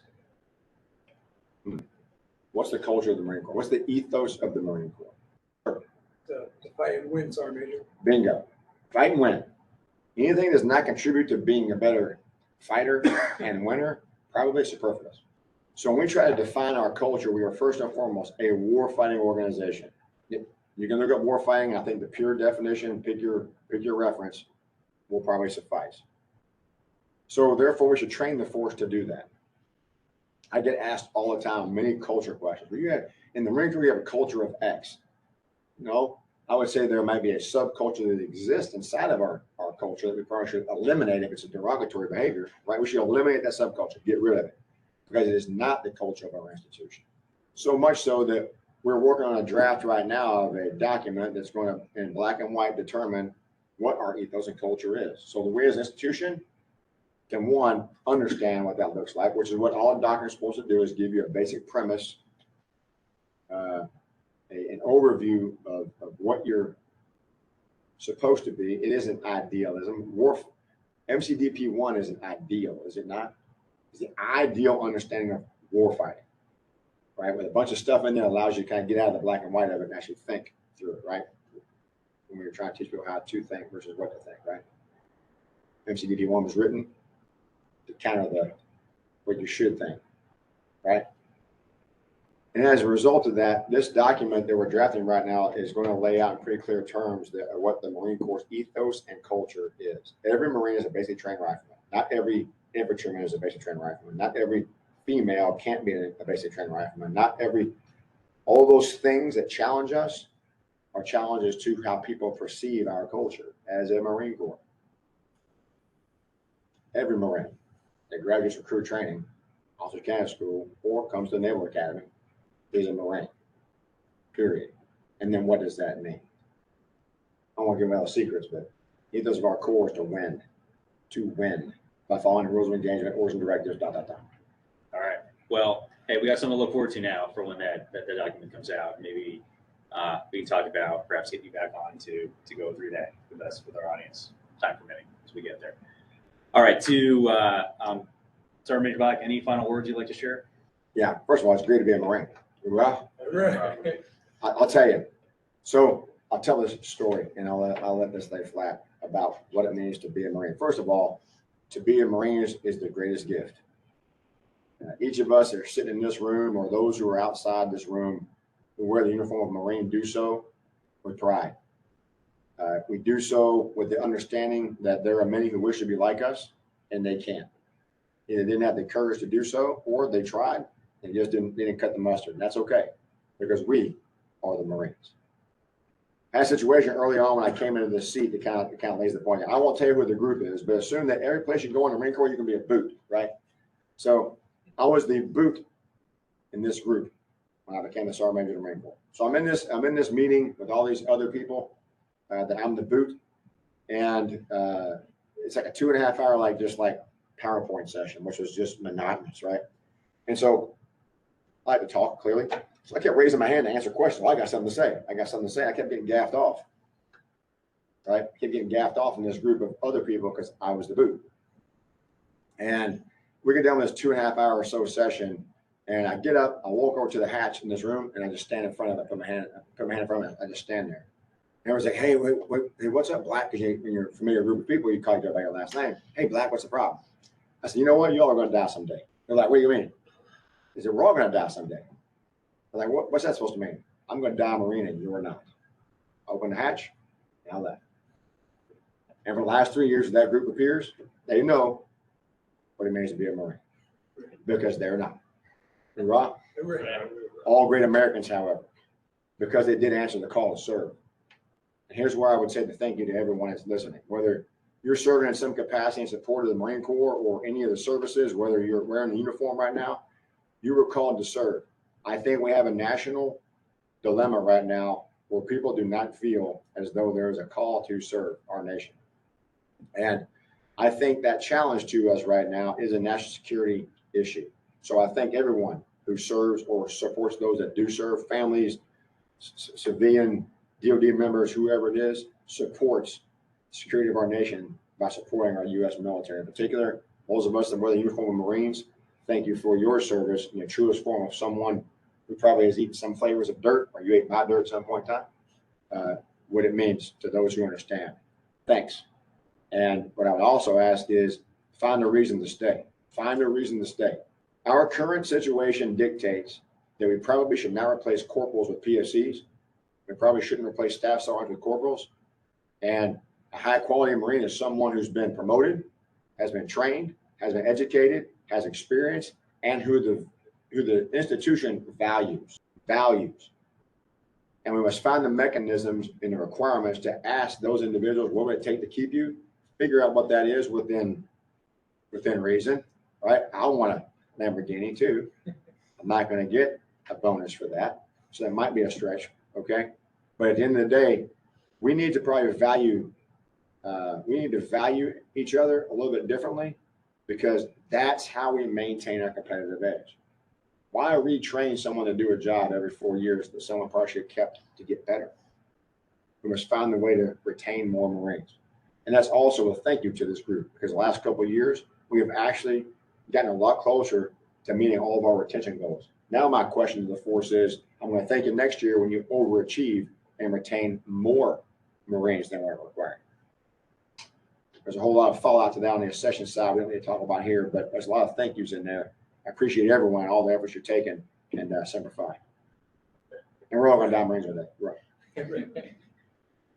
What's the culture of the Marine Corps? What's the ethos of the Marine Corps? To fight and win, Sergeant Major. Bingo. Fight and win. Anything that does not contribute to being a better fighter and winner, probably superfluous. So when we try to define our culture, we are first and foremost a war-fighting organization. You can look up warfighting. I think the pure definition, pick your reference, will probably suffice. So therefore, we should train the force to do that. I get asked all the time many culture questions. In the Marine Corps, you have a culture of X. No, I would say there might be a subculture that exists inside of our culture that we probably should eliminate if it's a derogatory behavior, right? We should eliminate that subculture, get rid of it, because it is not the culture of our institution. So much so that we're working on a draft right now of a document that's going to, in black and white, determine what our ethos and culture is. So that we as an institution can, one, understand what that looks like, which is what all a document is supposed to do, is give you a basic premise, an overview of what you're supposed to be. It isn't idealism. MCDP 1 is an ideal, is it not? It's the ideal understanding of warfighting, right? With a bunch of stuff in there allows you to kind of get out of the black and white of it and actually think through it, right? When we're trying to teach people how to think versus what to think, right? MCDP 1 was written to counter what you should think, right? And as a result of that, this document that we're drafting right now is going to lay out in pretty clear terms that what the Marine Corps ethos and culture is. Every Marine is a basic trained rifleman. Not every infantryman is a basic trained rifleman. Not every female can't be a basic trained rifleman. Not every, all those things that challenge us are challenges to how people perceive our culture as a Marine Corps. Every Marine that graduates from crew training, officer candidate school, or comes to the Naval Academy is a Marine, period. And then what does that mean? I won't give away all the secrets, but the ethos of our Corps is to win by following the rules of engagement, orders and directives, All right. Well, hey, we got something to look forward to now for when that document comes out. Maybe we can talk about perhaps getting you back on to go through that with us, with our audience, time permitting, as we get there. All right. To Sergeant Major Black, any final words you'd like to share? Yeah, first of all, it's great to be a Marine. Well, Right. I'll tell you. So I'll tell this story, and I'll let this lay flat about what it means to be a Marine. First of all, to be a Marine is the greatest gift. Each of us that are sitting in this room, or those who are outside this room who wear the uniform of Marine, do so with pride. We do so with the understanding that there are many who wish to be like us, and they can't. Either didn't have the courage to do so, or they tried and just didn't cut the mustard. And that's okay, because we are the Marines. I had a situation early on when I came into this seat that kind of lays the point. I won't tell you who the group is, but assume that every place you go in the Marine Corps, you can be a boot, right? So I was the boot in this group when I became the Sergeant Major of the Marine Corps. So I'm in this meeting with all these other people that I'm the boot, and it's like a 2.5 hour just PowerPoint session, which was just monotonous, right? And so I like to talk clearly. So I kept raising my hand to answer questions. Well, I got something to say. I kept getting gaffed off, right? I kept getting gaffed off in this group of other people because I was the boot. And we get done with this 2.5 hour or so session, and I get up, I walk over to the hatch in this room, and I just stand in front of it, put my hand in front of it. I just stand there. And everyone's like, hey, hey, what's up, Black? Because in your familiar group of people, you call each other by your last name. Hey, Black, what's the problem? I said, you know what? Y'all are going to die someday. They're like, what do you mean? They said, we're all going to die someday. I'm like, what's that supposed to mean? I'm going to die a Marine and you're not. I opened the hatch and I left. And for the last 3 years of that group of peers, they know what it means to be a Marine, because they're not. Right? All great Americans, however, because they did answer the call to serve. And here's where I would say the thank you to everyone that's listening. Whether you're serving in some capacity in support of the Marine Corps or any of the services, whether you're wearing the uniform right now, you were called to serve. I think we have a national dilemma right now where people do not feel as though there is a call to serve our nation. And I think that challenge to us right now is a national security issue. So I thank everyone who serves or supports those that do serve, families, civilian, DOD members, whoever it is, supports the security of our nation by supporting our U.S. military. In particular, those of us that wear the uniform of Marines, thank you for your service in the truest form of someone who probably has eaten some flavors of dirt, or you ate my dirt at some point in time, what it means to those who understand. Thanks. And what I would also ask is find a reason to stay. Find a reason to stay. Our current situation dictates that we probably should not replace corporals with PSCs. We probably shouldn't replace staff sergeants with corporals. And a high quality Marine is someone who's been promoted, has been trained, has been educated, has experience, and who the institution values. And we must find the mechanisms and the requirements to ask those individuals, what would it take to keep you? Figure out what that is within reason, right? I want a Lamborghini too. I'm not going to get a bonus for that. So that might be a stretch, okay? But at the end of the day, we need to probably value each other a little bit differently, because that's how we maintain our competitive edge. Why retrain someone to do a job every 4 years that someone partially kept to get better? We must find a way to retain more Marines. And that's also a thank you to this group, because the last couple of years, we have actually gotten a lot closer to meeting all of our retention goals. Now my question to the force is, I'm going to thank you next year when you overachieve and retain more Marines than we're requiring. There's a whole lot of fallout to that on the accession side we don't need to talk about here, but there's a lot of thank yous in there. I appreciate everyone, all the efforts you're taking and Semper Fi. And we're all going down Marines with that, right?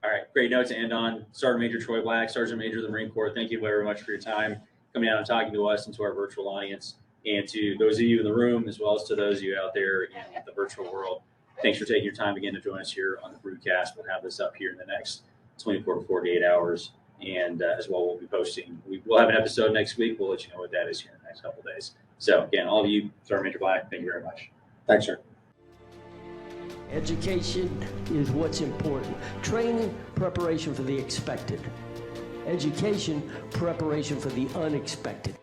All right, great note to end on. Sergeant Major Troy Black, Sergeant Major of the Marine Corps, thank you very much for your time coming out and talking to us and to our virtual audience. And to those of you in the room, as well as to those of you out there in the virtual world, thanks for taking your time again to join us here on the broadcast. We'll have this up here in the next 24 to 48 hours. And as well, we'll be posting. We'll have an episode next week. We'll let you know what that is here in the next couple of days. So again, all of you, Sergeant Major Black, thank you very much. Thanks, sir. Education is what's important. Training, preparation for the expected. Education, preparation for the unexpected.